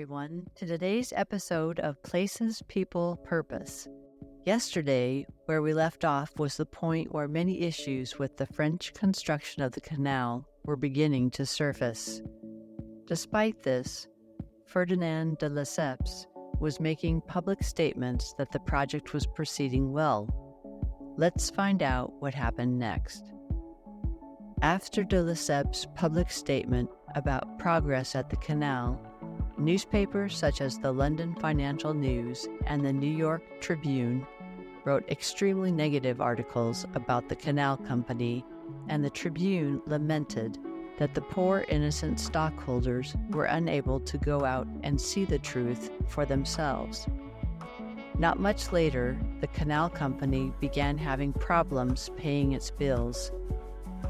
everyone, to today's episode of Places, People, Purpose. Yesterday, where we left off was the point where many issues with the French construction of the canal were beginning to surface. Despite this, Ferdinand de Lesseps was making public statements that the project was proceeding well. Let's find out what happened next. After de Lesseps' public statement about progress at the canal, newspapers such as the London Financial News and the New York Tribune wrote extremely negative articles about the canal company, and the Tribune lamented that the poor innocent stockholders were unable to go out and see the truth for themselves. Not much later, the canal company began having problems paying its bills.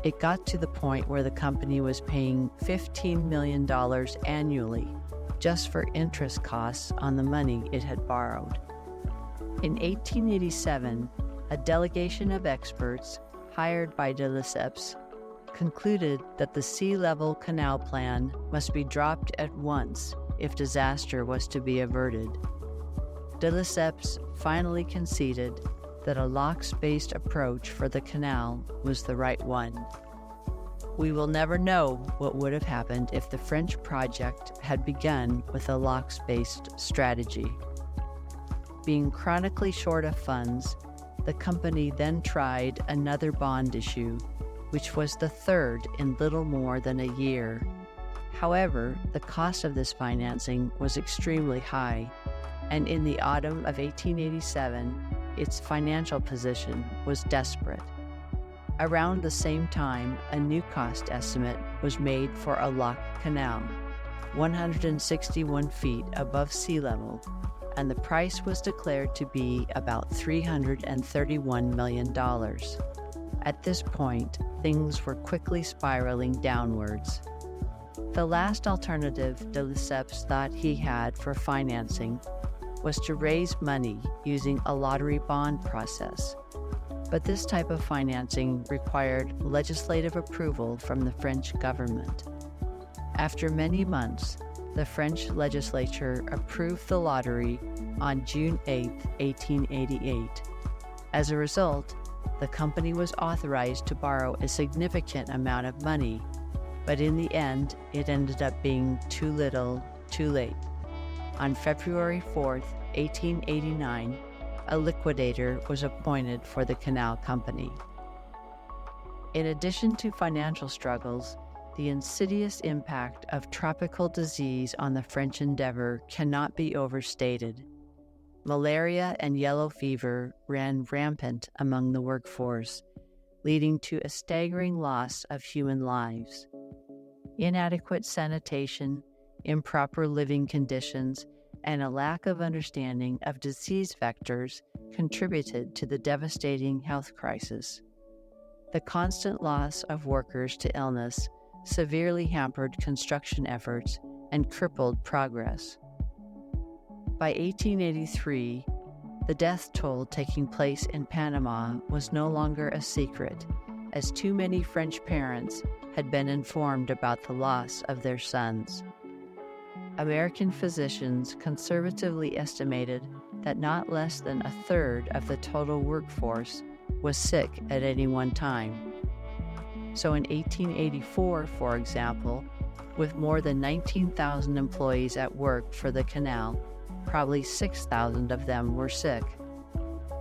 It got to the point where the company was paying $15 million annually just for interest costs on the money it had borrowed. In 1887, a delegation of experts hired by de Lesseps concluded that the sea-level canal plan must be dropped at once if disaster was to be averted. De Lesseps finally conceded that a locks-based approach for the canal was the right one. We will never know what would have happened if the French project had begun with a locks-based strategy. Being chronically short of funds, the company then tried another bond issue, which was the third in little more than a year. However, the cost of this financing was extremely high, and in the autumn of 1887, its financial position was desperate. Around the same time, a new cost estimate was made for a locked canal, 161 feet above sea level, and the price was declared to be about $331 million. At this point, things were quickly spiraling downwards. The last alternative de Lesseps thought he had for financing was to raise money using a lottery bond process. But this type of financing required legislative approval from the French government. After many months, the French legislature approved the lottery on June 8, 1888. As a result, the company was authorized to borrow a significant amount of money, but in the end, it ended up being too little, too late. On February 4, 1889, a liquidator was appointed for the canal company. In addition to financial struggles, the insidious impact of tropical disease on the French endeavor cannot be overstated. Malaria and yellow fever ran rampant among the workforce, leading to a staggering loss of human lives. Inadequate sanitation, improper living conditions, and a lack of understanding of disease vectors contributed to the devastating health crisis. The constant loss of workers to illness severely hampered construction efforts and crippled progress. By 1883, the death toll taking place in Panama was no longer a secret, as too many French parents had been informed about the loss of their sons. American physicians conservatively estimated that not less than a third of the total workforce was sick at any one time. So in 1884, for example, with more than 19,000 employees at work for the canal, probably 6,000 of them were sick.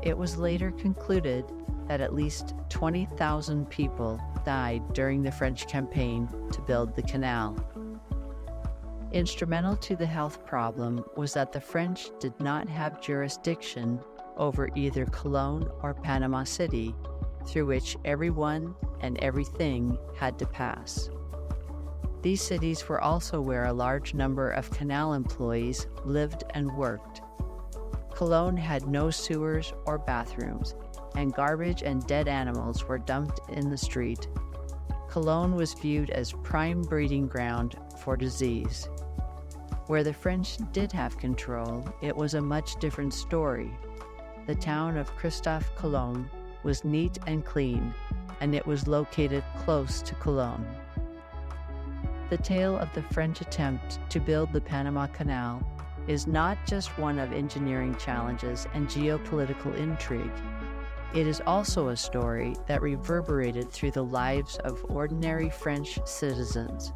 It was later concluded that at least 20,000 people died during the French campaign to build the canal. Instrumental to the health problem was that the French did not have jurisdiction over either Cologne or Panama City, through which everyone and everything had to pass. These cities were also where a large number of canal employees lived and worked. Cologne had no sewers or bathrooms, and garbage and dead animals were dumped in the street. Cologne was viewed as prime breeding ground for disease. Where the French did have control, it was a much different story. The town of Christophe Colomb was neat and clean, and it was located close to Cologne. The tale of the French attempt to build the Panama Canal is not just one of engineering challenges and geopolitical intrigue. It is also a story that reverberated through the lives of ordinary French citizens.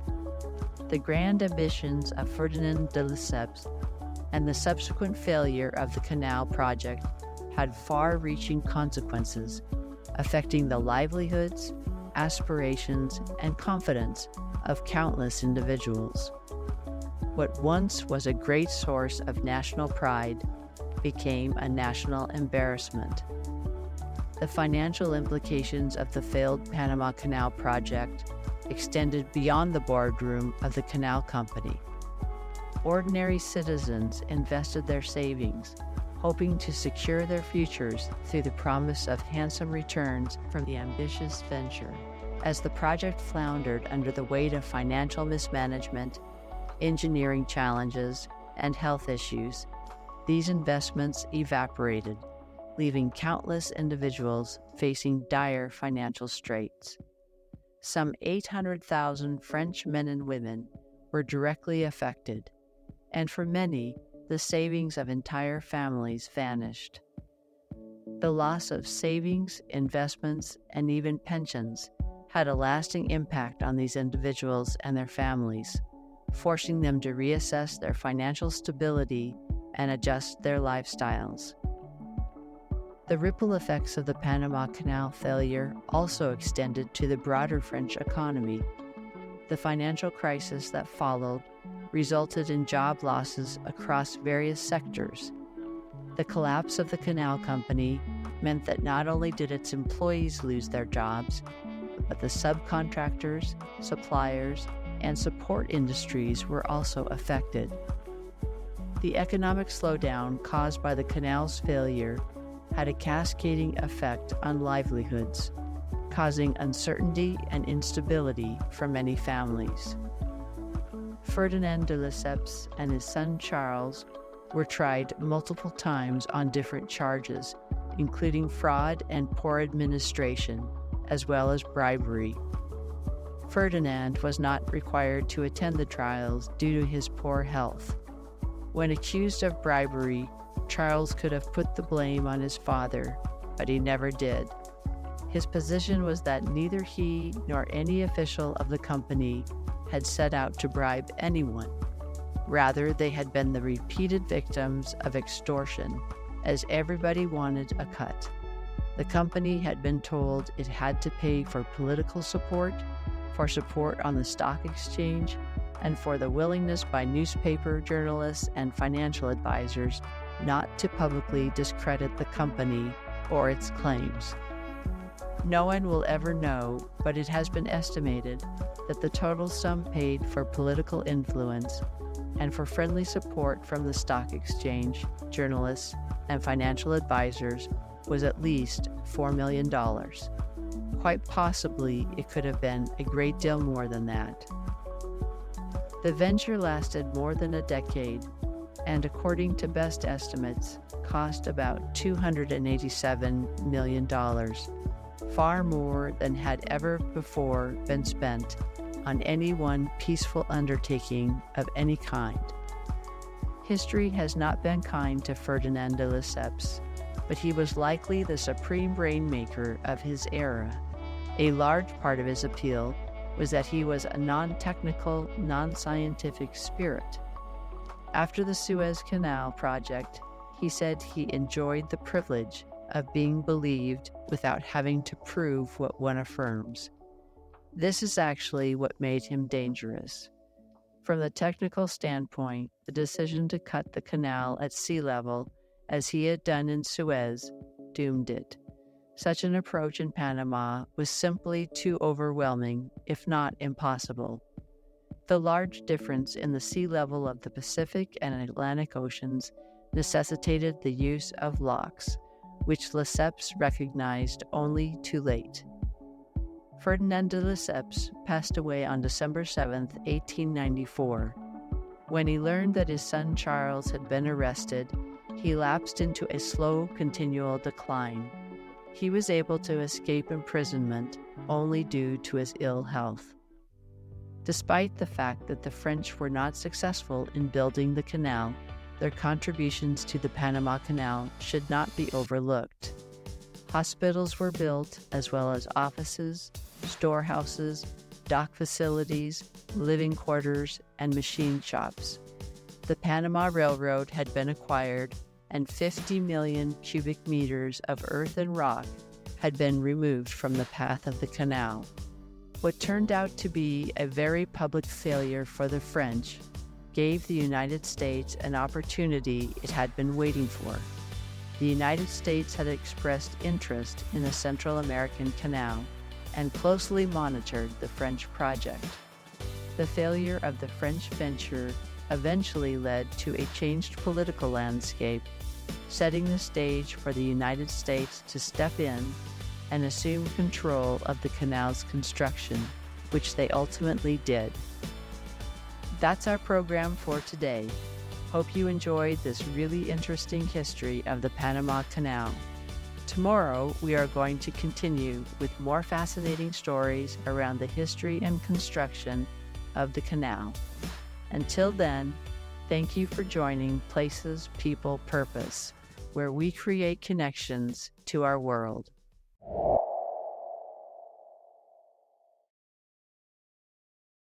The grand ambitions of Ferdinand de Lesseps and the subsequent failure of the canal project had far-reaching consequences, affecting the livelihoods, aspirations, and confidence of countless individuals. What once was a great source of national pride became a national embarrassment. The financial implications of the failed Panama Canal project extended beyond the boardroom of the canal company. Ordinary citizens invested their savings, hoping to secure their futures through the promise of handsome returns from the ambitious venture. As the project floundered under the weight of financial mismanagement, engineering challenges, and health issues, these investments evaporated, leaving countless individuals facing dire financial straits. Some 800,000 French men and women were directly affected, and for many, the savings of entire families vanished. The loss of savings, investments, and even pensions had a lasting impact on these individuals and their families, forcing them to reassess their financial stability and adjust their lifestyles. The ripple effects of the Panama Canal failure also extended to the broader French economy. The financial crisis that followed resulted in job losses across various sectors. The collapse of the canal company meant that not only did its employees lose their jobs, but the subcontractors, suppliers, and support industries were also affected. The economic slowdown caused by the canal's failure had a cascading effect on livelihoods, causing uncertainty and instability for many families. Ferdinand de Lesseps and his son Charles were tried multiple times on different charges, including fraud and poor administration, as well as bribery. Ferdinand was not required to attend the trials due to his poor health. When accused of bribery, Charles could have put the blame on his father, but he never did. His position was that neither he nor any official of the company had set out to bribe anyone. Rather, they had been the repeated victims of extortion, as everybody wanted a cut. The company had been told it had to pay for political support, for support on the stock exchange, and for the willingness by newspaper journalists and financial advisors not to publicly discredit the company or its claims. No one will ever know, but it has been estimated that the total sum paid for political influence and for friendly support from the stock exchange, journalists, and financial advisors was at least $4 million. Quite possibly, it could have been a great deal more than that. The venture lasted more than a decade, and according to best estimates, cost about $287 million, far more than had ever before been spent on any one peaceful undertaking of any kind. History has not been kind to Ferdinand de Lesseps, but he was likely the supreme rainmaker of his era. A large part of his appeal was that he was a non-technical, non-scientific spirit. After the Suez Canal project, he said he enjoyed the privilege of being believed without having to prove what one affirms. This is actually what made him dangerous. From the technical standpoint, the decision to cut the canal at sea level, as he had done in Suez, doomed it. Such an approach in Panama was simply too overwhelming, if not impossible. The large difference in the sea level of the Pacific and Atlantic Oceans necessitated the use of locks, which Lesseps recognized only too late. Ferdinand de Lesseps passed away on December 7, 1894. When he learned that his son Charles had been arrested, he lapsed into a slow, continual decline. He was able to escape imprisonment only due to his ill health. Despite the fact that the French were not successful in building the canal, their contributions to the Panama Canal should not be overlooked. Hospitals were built, as well as offices, storehouses, dock facilities, living quarters, and machine shops. The Panama Railroad had been acquired, and 50 million cubic meters of earth and rock had been removed from the path of the canal. What turned out to be a very public failure for the French gave the United States an opportunity it had been waiting for. The United States had expressed interest in a Central American canal and closely monitored the French project. The failure of the French venture eventually led to a changed political landscape, setting the stage for the United States to step in and assume control of the canal's construction, which they ultimately did. That's our program for today. Hope you enjoyed this really interesting history of the Panama Canal. Tomorrow, we are going to continue with more fascinating stories around the history and construction of the canal. Until then, thank you for joining Places, People, Purpose, where we create connections to our world.